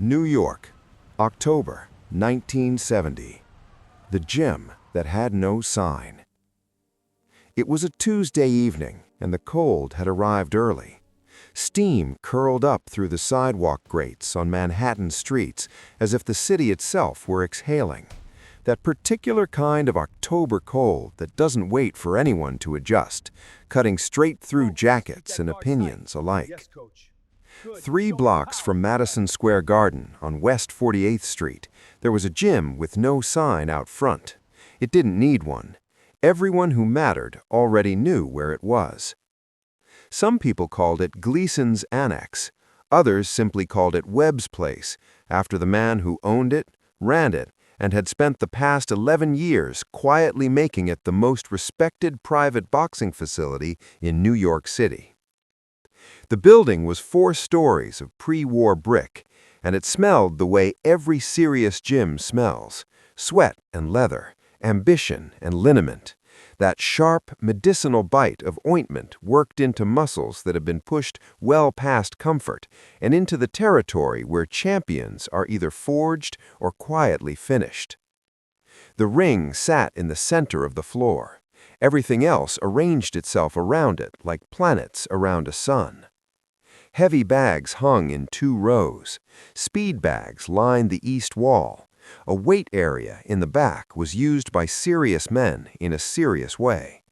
New York, October 1970. The gym that had no sign. It was a Tuesday evening, and the cold had arrived early. Steam curled up through the sidewalk grates on Manhattan streets as if the city itself were exhaling. That particular kind of October cold that doesn't wait for anyone to adjust, cutting straight through jackets and opinions alike. 3 blocks from Madison Square Garden on West 48th Street, there was a gym with no sign out front. It didn't need one. Everyone who mattered already knew where it was. Some people called it Gleason's Annex. Others simply called it Webb's Place, after the man who owned it, ran it, and had spent the past 11 years quietly making it the most respected private boxing facility in New York City. The building was 4 stories of pre-war brick, and it smelled the way every serious gym smells: sweat and leather, ambition and liniment, that sharp, medicinal bite of ointment worked into muscles that have been pushed well past comfort and into the territory where champions are either forged or quietly finished. The ring sat in the center of the floor. Everything else arranged itself around it like planets around a sun. Heavy bags hung in 2 rows. Speed bags lined the east wall. A weight area in the back was used by serious men in a serious way.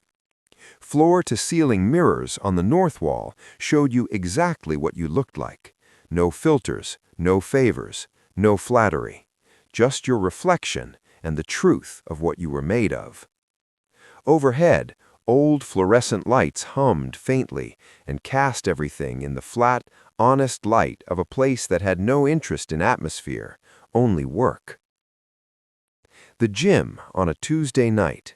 Floor-to-ceiling mirrors on the north wall showed you exactly what you looked like. No filters, no favors, no flattery. Just your reflection and the truth of what you were made of. Overhead, old fluorescent lights hummed faintly and cast everything in the flat, honest light of a place that had no interest in atmosphere, only work. The gym on a Tuesday night.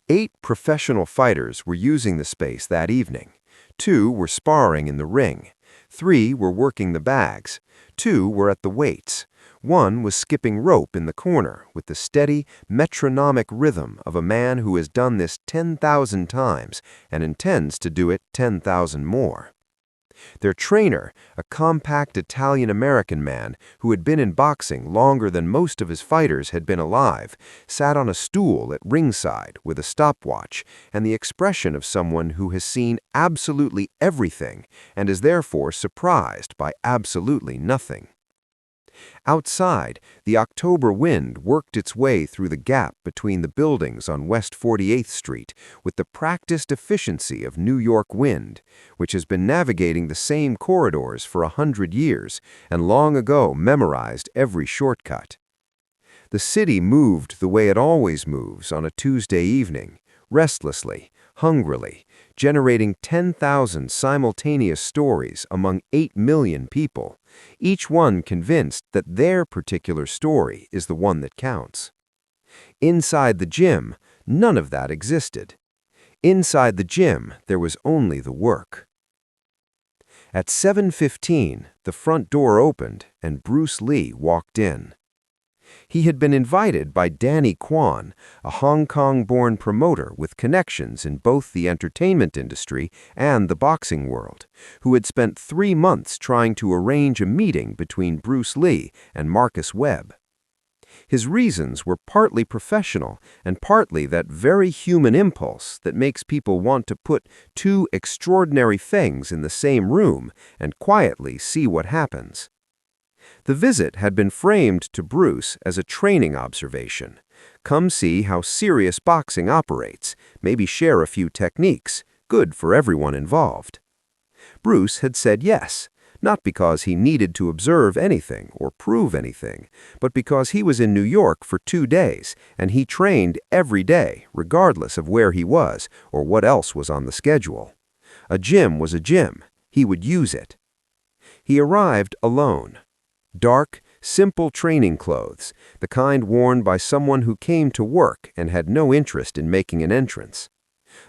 8 professional fighters were using the space that evening. 2 were sparring in the ring. 3 were working the bags. 2 were at the weights. 1 was skipping rope in the corner with the steady, metronomic rhythm of a man who has done this 10,000 times and intends to do it 10,000 more. Their trainer, a compact Italian-American man who had been in boxing longer than most of his fighters had been alive, sat on a stool at ringside with a stopwatch and the expression of someone who has seen absolutely everything and is therefore surprised by absolutely nothing. Outside, the October wind worked its way through the gap between the buildings on West 48th Street with the practiced efficiency of New York wind, which has been navigating the same corridors for 100 years and long ago memorized every shortcut. The city moved the way it always moves on a Tuesday evening, restlessly, hungrily, generating 10,000 simultaneous stories among 8 million people, each one convinced that their particular story is the one that counts. Inside the gym, none of that existed. Inside the gym, there was only the work. At 7:15, the front door opened and Bruce Lee walked in. He had been invited by Danny Kwan, a Hong Kong-born promoter with connections in both the entertainment industry and the boxing world, who had spent 3 months trying to arrange a meeting between Bruce Lee and Marcus Webb. His reasons were partly professional and partly that very human impulse that makes people want to put 2 extraordinary things in the same room and quietly see what happens. The visit had been framed to Bruce as a training observation. Come see how serious boxing operates, maybe share a few techniques, good for everyone involved. Bruce had said yes, not because he needed to observe anything or prove anything, but because he was in New York for 2 days, and he trained every day, regardless of where he was or what else was on the schedule. A gym was a gym. He would use it. He arrived alone. Dark, simple training clothes, the kind worn by someone who came to work and had no interest in making an entrance.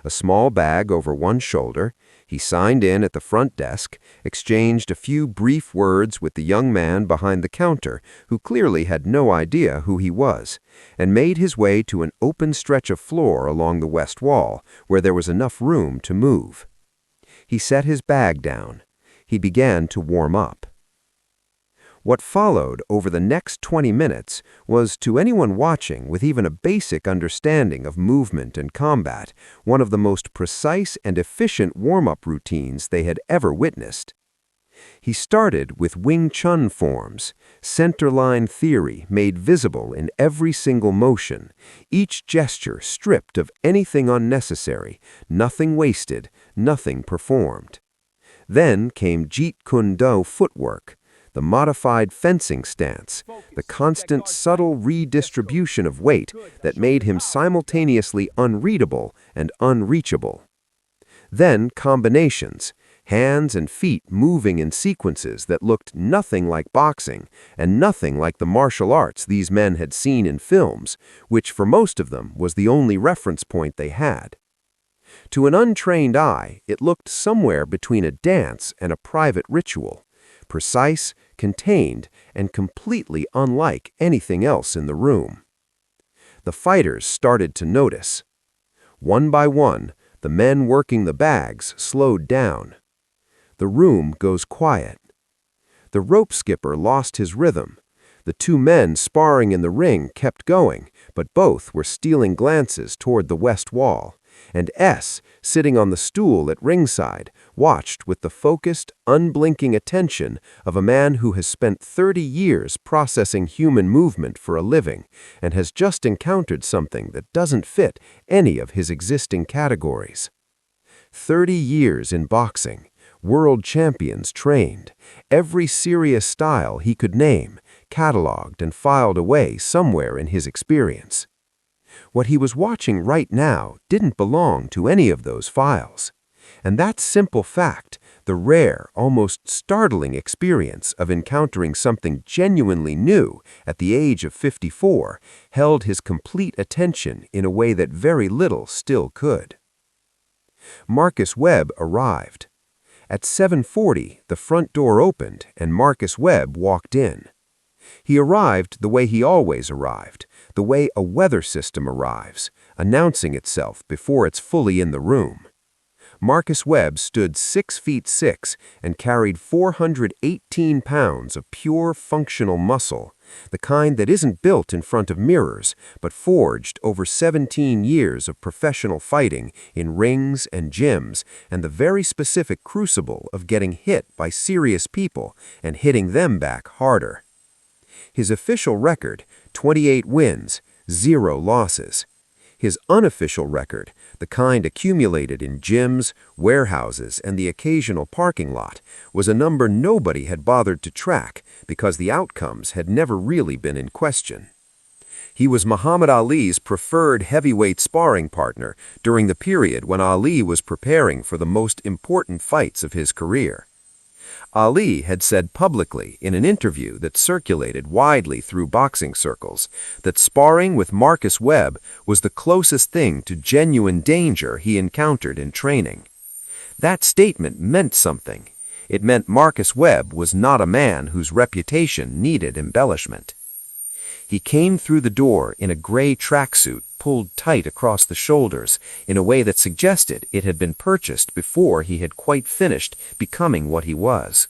A small bag over one shoulder, he signed in at the front desk, exchanged a few brief words with the young man behind the counter who clearly had no idea who he was, and made his way to an open stretch of floor along the west wall where there was enough room to move. He set his bag down. He began to warm up. What followed over the next 20 minutes was, to anyone watching with even a basic understanding of movement and combat, one of the most precise and efficient warm-up routines they had ever witnessed. He started with Wing Chun forms, center-line theory made visible in every single motion, each gesture stripped of anything unnecessary, nothing wasted, nothing performed. Then came Jeet Kune Do footwork, the modified fencing stance, the constant subtle redistribution of weight that made him simultaneously unreadable and unreachable. Then combinations, hands and feet moving in sequences that looked nothing like boxing and nothing like the martial arts these men had seen in films, which for most of them was the only reference point they had. To an untrained eye, it looked somewhere between a dance and a private ritual, precise, contained, and completely unlike anything else in the room. The fighters started to notice. One by one, the men working the bags slowed down. The room goes quiet. The rope skipper lost his rhythm. The two men sparring in the ring kept going, but both were stealing glances toward the west wall, and S, sitting on the stool at ringside, watched with the focused, unblinking attention of a man who has spent 30 years processing human movement for a living and has just encountered something that doesn't fit any of his existing categories. 30 years in boxing, world champions trained, every serious style he could name, cataloged and filed away somewhere in his experience. What he was watching right now didn't belong to any of those files. And that simple fact, the rare, almost startling experience of encountering something genuinely new at the age of 54, held his complete attention in a way that very little still could. Marcus Webb arrived. At 7:40, the front door opened and Marcus Webb walked in. He arrived the way he always arrived, the way a weather system arrives, announcing itself before it's fully in the room. Marcus Webb stood 6'6" and carried 418 pounds of pure functional muscle, the kind that isn't built in front of mirrors, but forged over 17 years of professional fighting in rings and gyms and the very specific crucible of getting hit by serious people and hitting them back harder. His official record, 28 wins, 0 losses. His unofficial record, the kind accumulated in gyms, warehouses, and the occasional parking lot, was a number nobody had bothered to track because the outcomes had never really been in question. He was Muhammad Ali's preferred heavyweight sparring partner during the period when Ali was preparing for the most important fights of his career. Ali had said publicly in an interview that circulated widely through boxing circles that sparring with Marcus Webb was the closest thing to genuine danger he encountered in training. That statement meant something. It meant Marcus Webb was not a man whose reputation needed embellishment. He came through the door in a gray tracksuit pulled tight across the shoulders in a way that suggested it had been purchased before he had quite finished becoming what he was.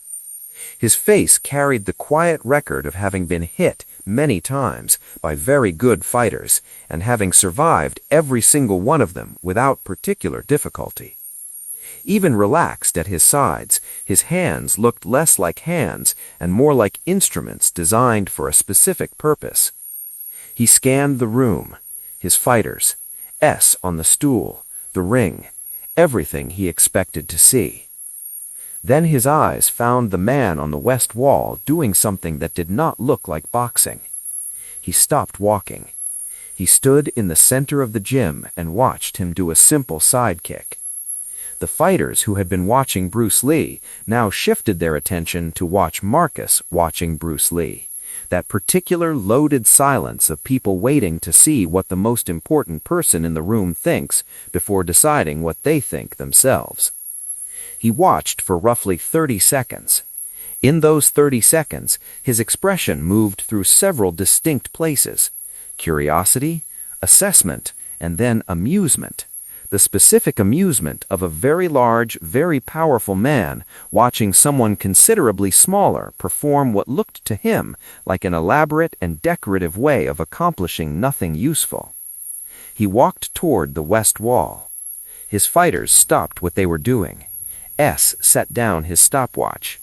His face carried the quiet record of having been hit many times by very good fighters and having survived every single one of them without particular difficulty. Even relaxed at his sides, his hands looked less like hands and more like instruments designed for a specific purpose. He scanned the room, his fighters, S on the stool, the ring, everything he expected to see. Then his eyes found the man on the west wall doing something that did not look like boxing. He stopped walking. He stood in the center of the gym and watched him do a simple sidekick. The fighters who had been watching Bruce Lee now shifted their attention to watch Marcus watching Bruce Lee, that particular loaded silence of people waiting to see what the most important person in the room thinks before deciding what they think themselves. He watched for roughly 30 seconds. In those 30 seconds, his expression moved through several distinct places: curiosity, assessment, and then amusement. the specific amusement of a very large, very powerful man watching someone considerably smaller perform what looked to him like an elaborate and decorative way of accomplishing nothing useful. He walked toward the west wall. His fighters stopped what they were doing. S set down his stopwatch.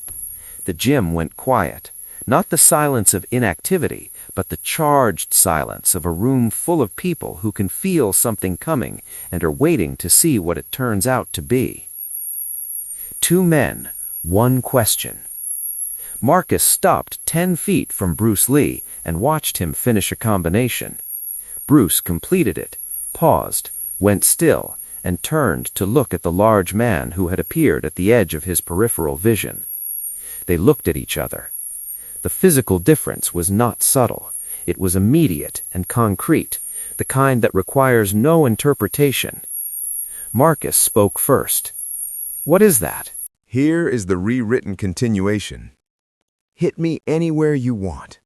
The gym went quiet, not the silence of inactivity, but the charged silence of a room full of people who can feel something coming and are waiting to see what it turns out to be. 2 men, 1 question. Marcus stopped 10 feet from Bruce Lee and watched him finish a combination. Bruce completed it, paused, went still, and turned to look at the large man who had appeared at the edge of his peripheral vision. They looked at each other. The physical difference was not subtle. It was immediate and concrete, the kind that requires no interpretation. Marcus spoke first. "What is that?" Here is the rewritten continuation. Hit me anywhere you want.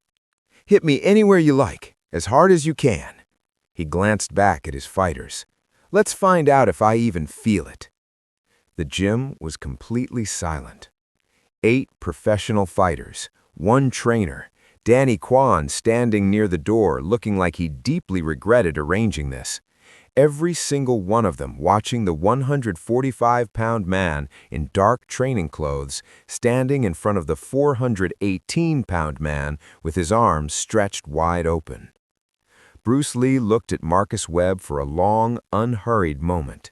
Hit me anywhere you like, as hard as you can. He glanced back at his fighters. Let's find out if I even feel it. The gym was completely silent. 8 professional fighters, 1 trainer, Danny Kwan standing near the door looking like he deeply regretted arranging this. Every single one of them watching the 145-pound man in dark training clothes standing in front of the 418-pound man with his arms stretched wide open. Bruce Lee looked at Marcus Webb for a long, unhurried moment.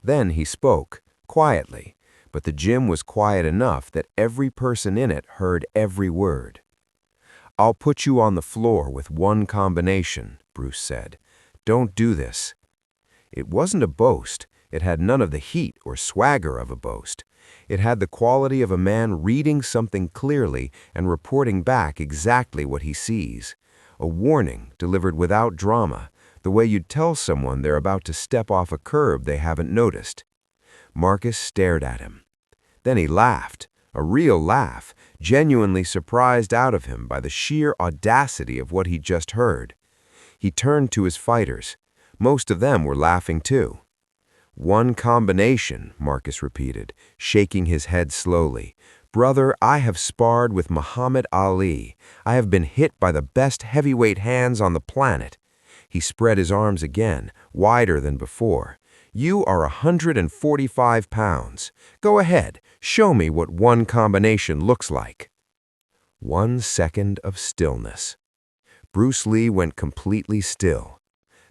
Then he spoke, quietly, but the gym was quiet enough that every person in it heard every word. "I'll put you on the floor with 1 combination," Bruce said. "Don't do this." It wasn't a boast. It had none of the heat or swagger of a boast. It had the quality of a man reading something clearly and reporting back exactly what he sees. A warning delivered without drama, the way you'd tell someone they're about to step off a curb they haven't noticed. Marcus stared at him. Then he laughed, a real laugh, genuinely surprised out of him by the sheer audacity of what he'd just heard. He turned to his fighters. Most of them were laughing too. "1 combination," Marcus repeated, shaking his head slowly. "Brother, I have sparred with Muhammad Ali. I have been hit by the best heavyweight hands on the planet." He spread his arms again, wider than before. "You are 145 pounds. Go ahead, show me what 1 combination looks like." 1 second of stillness. Bruce Lee went completely still.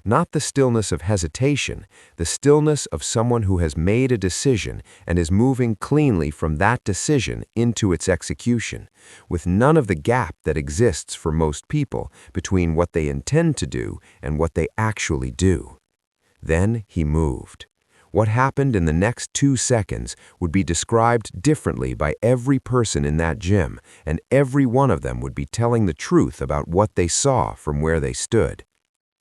Not the stillness of hesitation, the stillness of someone who has made a decision and is moving cleanly from that decision into its execution, with none of the gap that exists for most people between what they intend to do and what they actually do. Then he moved. What happened in the next 2 seconds would be described differently by every person in that gym, and every one of them would be telling the truth about what they saw from where they stood.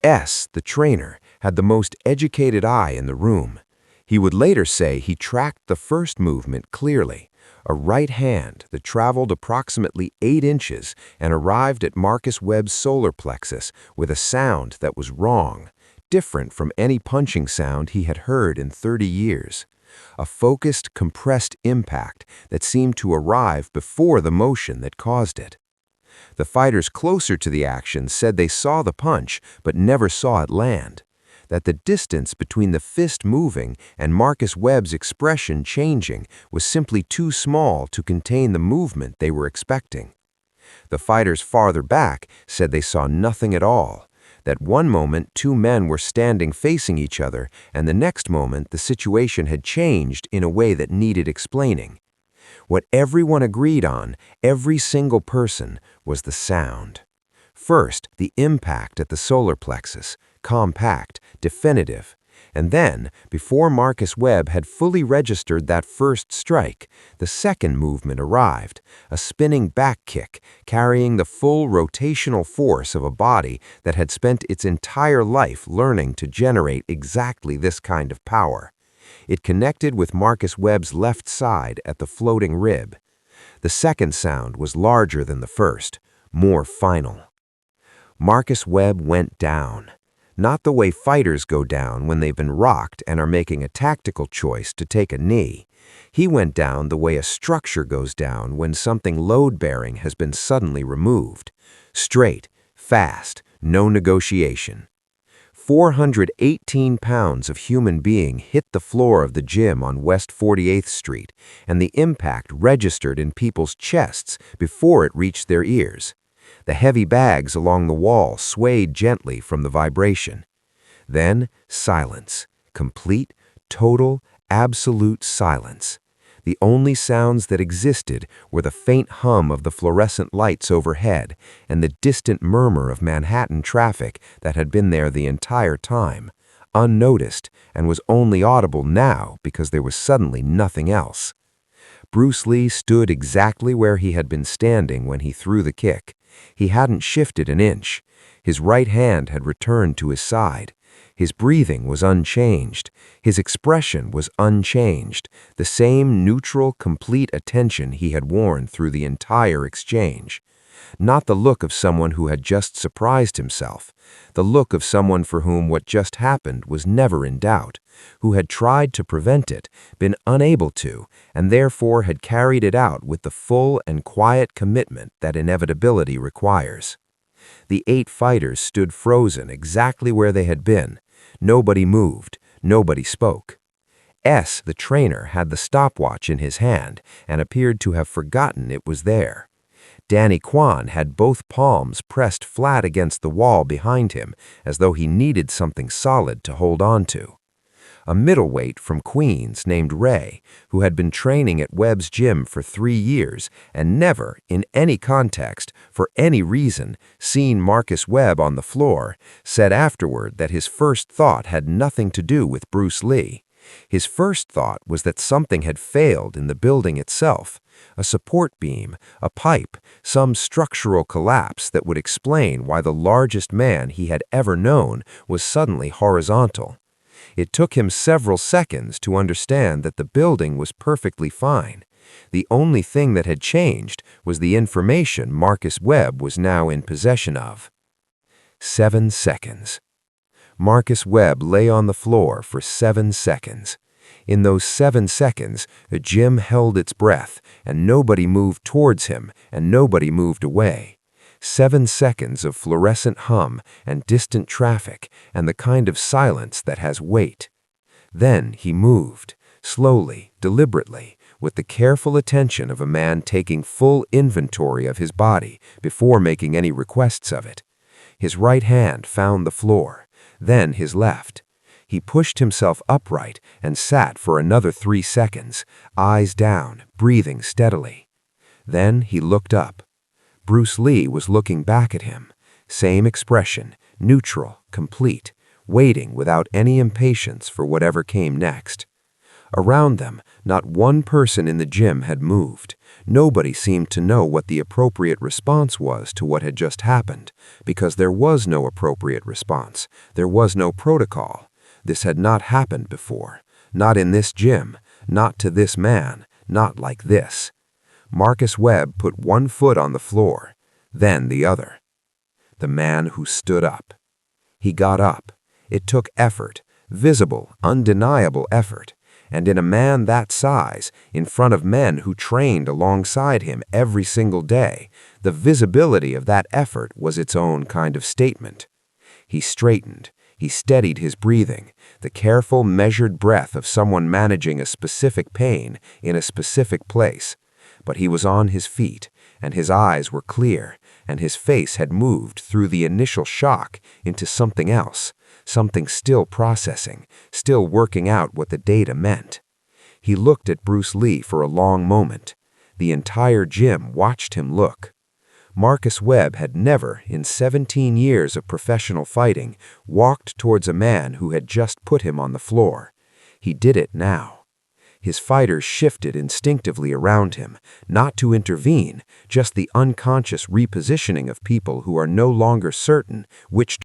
S, the trainer, had the most educated eye in the room. He would later say he tracked the first movement clearly, a right hand that traveled approximately 8 inches and arrived at Marcus Webb's solar plexus with a sound that was wrong, different from any punching sound he had heard in 30 years. A focused, compressed impact that seemed to arrive before the motion that caused it. The fighters closer to the action said they saw the punch but never saw it land, that the distance between the fist moving and Marcus Webb's expression changing was simply too small to contain the movement they were expecting. The fighters farther back said they saw nothing at all, that one moment 2 men were standing facing each other and the next moment the situation had changed in a way that needed explaining. What everyone agreed on, every single person, was the sound. First, the impact at the solar plexus, compact, definitive. And then, before Marcus Webb had fully registered that first strike, the second movement arrived, a spinning back kick carrying the full rotational force of a body that had spent its entire life learning to generate exactly this kind of power. It connected with Marcus Webb's left side at the floating rib. The second sound was larger than the first, more final. Marcus Webb went down. Not the way fighters go down when they've been rocked and are making a tactical choice to take a knee. He went down the way a structure goes down when something load-bearing has been suddenly removed. Straight, fast, no negotiation. 418 pounds of human being hit the floor of the gym on West 48th Street, and the impact registered in people's chests before it reached their ears. The heavy bags along the wall swayed gently from the vibration. Then, silence. Complete, total, absolute silence. The only sounds that existed were the faint hum of the fluorescent lights overhead and the distant murmur of Manhattan traffic that had been there the entire time, unnoticed, and was only audible now because there was suddenly nothing else. Bruce Lee stood exactly where he had been standing when he threw the kick. He hadn't shifted an inch. His right hand had returned to his side. His breathing was unchanged. His expression was unchanged, the same neutral, complete attention he had worn through the entire exchange. Not the look of someone who had just surprised himself, the look of someone for whom what just happened was never in doubt, who had tried to prevent it, been unable to, and therefore had carried it out with the full and quiet commitment that inevitability requires. The 8 fighters stood frozen exactly where they had been. Nobody moved. Nobody spoke. The trainer, had the stopwatch in his hand and appeared to have forgotten it was there. Danny Kwan had both palms pressed flat against the wall behind him, as though he needed something solid to hold on to. A middleweight from Queens named Ray, who had been training at Webb's gym for 3 years and never, in any context, for any reason, seen Marcus Webb on the floor, said afterward that his first thought had nothing to do with Bruce Lee. His first thought was that something had failed in the building itself, a support beam, a pipe, some structural collapse that would explain why the largest man he had ever known was suddenly horizontal. It took him several seconds to understand that the building was perfectly fine. The only thing that had changed was the information Marcus Webb was now in possession of. 7 seconds. Marcus Webb lay on the floor for 7 seconds. In those 7 seconds, the gym held its breath, and nobody moved towards him, and nobody moved away. 7 seconds of fluorescent hum and distant traffic and the kind of silence that has weight. Then he moved, slowly, deliberately, with the careful attention of a man taking full inventory of his body before making any requests of it. His right hand found the floor, then his left. He pushed himself upright and sat for another 3 seconds, eyes down, breathing steadily. Then he looked up. Bruce Lee was looking back at him. Same expression, neutral, complete, waiting without any impatience for whatever came next. Around them, not one person in the gym had moved. Nobody seemed to know what the appropriate response was to what had just happened, because there was no appropriate response. There was no protocol. This had not happened before. Not in this gym, not to this man, not like this. Marcus Webb put one foot on the floor, then the other. The man who stood up. He got up. It took effort, visible, undeniable effort. And in a man that size, in front of men who trained alongside him every single day, the visibility of that effort was its own kind of statement. He straightened. He steadied his breathing, the careful, measured breath of someone managing a specific pain in a specific place. But he was on his feet, and his eyes were clear, and his face had moved through the initial shock into something else, something still processing, still working out what the data meant. He looked at Bruce Lee for a long moment. The entire gym watched him look. Marcus Webb had never, in 17 years of professional fighting, walked towards a man who had just put him on the floor. He did it now. His fighters shifted instinctively around him, not to intervene, just the unconscious repositioning of people who are no longer certain which